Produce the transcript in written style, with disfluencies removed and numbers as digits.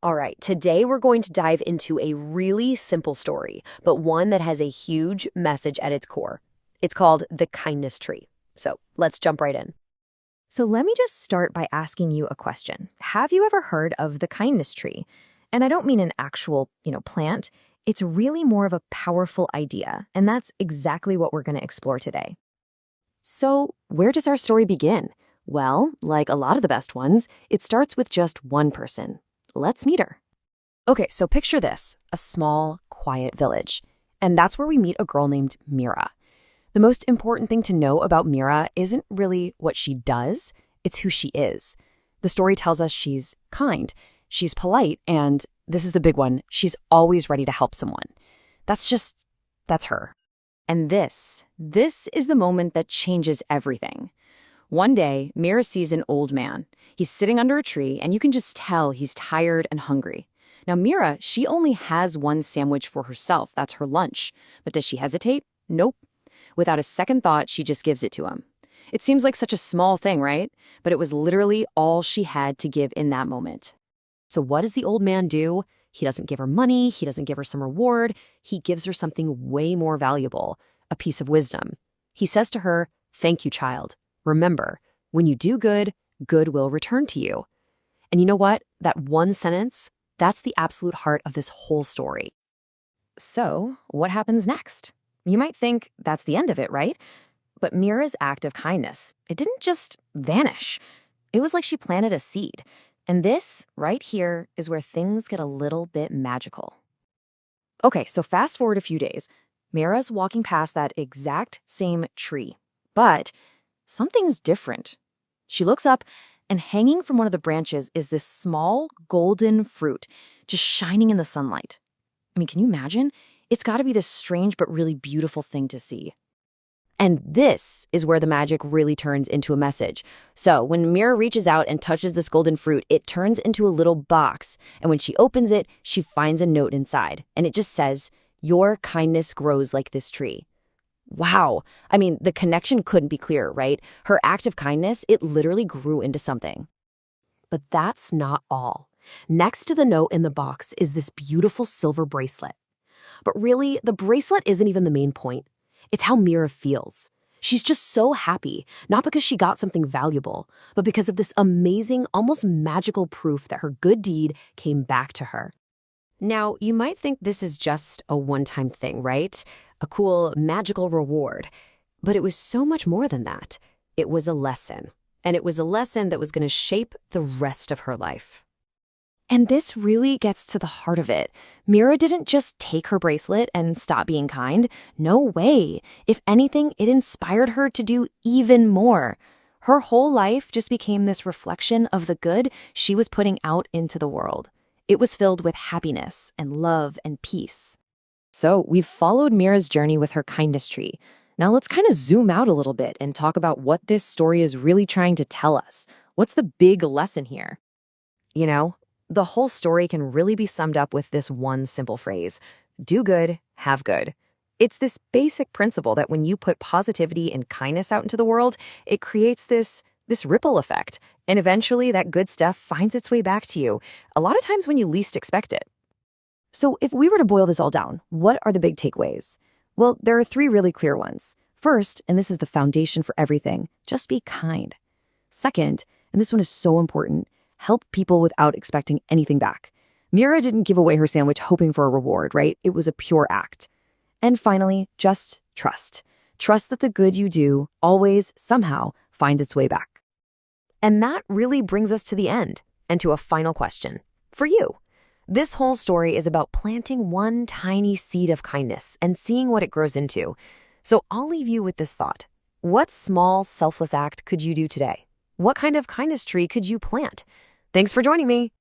All right, today we're going to dive into a really simple story, but one that has a huge message at its core. It's called The Kindness Tree. So let's jump right in. So let me just start by asking you a question. Have you ever heard of the kindness tree? And I don't mean an actual, plant. It's really more of a powerful idea, and that's exactly what we're going to explore today. So, where does our story begin? Well, like a lot of the best ones, it starts with just one person. Let's meet her. Okay, so picture this, a small, quiet village. And that's where we meet a girl named Mira. The most important thing to know about Mira isn't really what she does, it's who she is. The story tells us she's kind, she's polite, and this is the big one, she's always ready to help someone. That's her. And this is the moment that changes everything. One day, Mira sees an old man. He's sitting under a tree, and you can just tell he's tired and hungry. Now, Mira, she only has one sandwich for herself. That's her lunch. But does she hesitate? Nope. Without a second thought, she just gives it to him. It seems like such a small thing, right? But it was literally all she had to give in that moment. So what does the old man do? He doesn't give her money. He doesn't give her some reward. He gives her something way more valuable, a piece of wisdom. He says to her, "Thank you, child. Remember, when you do good, good will return to you." And you know what? That one sentence, that's the absolute heart of this whole story. So, what happens next? You might think that's the end of it, right? But Mira's act of kindness, it didn't just vanish. It was like she planted a seed. And this, right here, is where things get a little bit magical. Okay, so fast forward a few days. Mira's walking past that exact same tree. But something's different. She looks up, and hanging from one of the branches is this small golden fruit, just shining in the sunlight. I mean, can you imagine? It's got to be this strange but really beautiful thing to see. And this is where the magic really turns into a message. So when Mira reaches out and touches this golden fruit, it turns into a little box. And when she opens it, she finds a note inside. And it just says, "Your kindness grows like this tree." Wow. I mean, the connection couldn't be clearer, right? Her act of kindness, it literally grew into something. But that's not all. Next to the note in the box is this beautiful silver bracelet. But really, the bracelet isn't even the main point. It's how Mira feels. She's just so happy, not because she got something valuable, but because of this amazing, almost magical proof that her good deed came back to her. Now, you might think this is just a one-time thing, right? A cool, magical reward. But it was so much more than that. It was a lesson. And it was a lesson that was going to shape the rest of her life. And this really gets to the heart of it. Mira didn't just take her bracelet and stop being kind. No way. If anything, it inspired her to do even more. Her whole life just became this reflection of the good she was putting out into the world. It was filled with happiness and love and peace. So we've followed Mira's journey with her kindness tree. Now let's kind of zoom out a little bit and talk about what this story is really trying to tell us. What's the big lesson here? You know, the whole story can really be summed up with this one simple phrase: do good, have good. It's this basic principle that when you put positivity and kindness out into the world, it creates this ripple effect. And eventually that good stuff finds its way back to you, a lot of times when you least expect it. So if we were to boil this all down, what are the big takeaways? Well, there are three really clear ones. First, and this is the foundation for everything, just be kind. Second, and this one is so important, help people without expecting anything back. Mira didn't give away her sandwich hoping for a reward, right? It was a pure act. And finally, just trust. Trust that the good you do always, somehow, finds its way back. And that really brings us to the end and to a final question for you. This whole story is about planting one tiny seed of kindness and seeing what it grows into. So I'll leave you with this thought. What small, selfless act could you do today? What kind of kindness tree could you plant? Thanks for joining me.